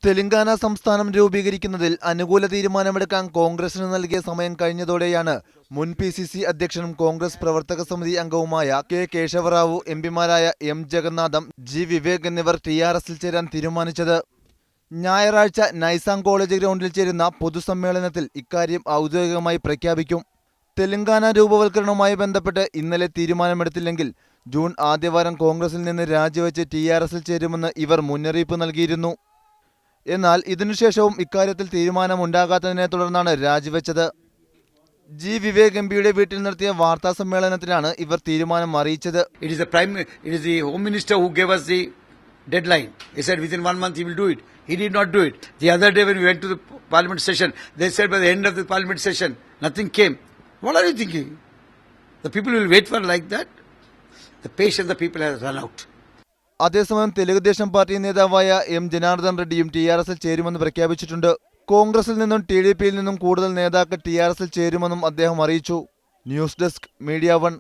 തെലങ്കാന സംസ്ഥാനം രൂപീകരിക്കുന്നതിൽ അനുകൂല തീരുമാനമെടുക്കാൻ കോൺഗ്രസിന് നൽകിയ സമയം കഴിഞ്ഞതോടെയാണ് മുൻ പിസിസി അധ്യക്ഷനും കോൺഗ്രസ് പ്രവർത്തക സമിതി അംഗവുമായ കെ കേശവറാവു, എംപിമാരായ എം ജഗന്നാഥം, ജി വിവേക് എന്നിവർ ടിആർഎസിൽ ചേരാൻ തീരുമാനിച്ചത്. ഞായറാഴ്ച നൈസാം കോളേജ് ഗ്രൗണ്ടിൽ ചേരുന്ന പൊതുസമ്മേളനത്തിൽ ഇക്കാര്യം ഔദ്യോഗികമായി പ്രഖ്യാപിക്കും. തെലങ്കാന രൂപവൽക്കരണവുമായി ബന്ധപ്പെട്ട് ഇന്നലെ തീരുമാനമെടുത്തില്ലെങ്കിൽ ജൂൺ ആദ്യവാരം കോൺഗ്രസിൽ നിന്ന് രാജിവെച്ച് ടിആർഎസിൽ ചേരുമെന്ന് ഇവർ മുന്നറിയിപ്പ് നൽകിയിരുന്നു. എന്നാൽ ഇതിനുശേഷവും ഇക്കാര്യത്തിൽ തീരുമാനമുണ്ടാകാത്തതിനെ തുടർന്നാണ് രാജിവെച്ചത്. ജി വിവേക് എംപിയുടെ വീട്ടിൽ നടത്തിയ വാർത്താ സമ്മേളനത്തിലാണ് ഇവർ തീരുമാനം അറിയിച്ചത്. It is the Home Minister who gave us the deadline. He said within 1 month he will do it. He did not do it. The other day when we went to the Parliament session, they said by the end of the Parliament session, nothing came. What are you thinking? The people will wait for like that? The patience the people has run out. അതേസമയം Telugu Desam party നേതാവായ M Janardhan റെഡ്ഡിയും ടിആർഎസിൽ ചേരുമെന്ന് പ്രഖ്യാപിച്ചിട്ടുണ്ട്. കോൺഗ്രസിൽ നിന്നും ടിഡിപിയിൽ നിന്നും കൂടുതൽ നേതാക്കൾ ടിആർഎസിൽ ചേരുമെന്നും അദ്ദേഹം അറിയിച്ചു. News desk, media 1.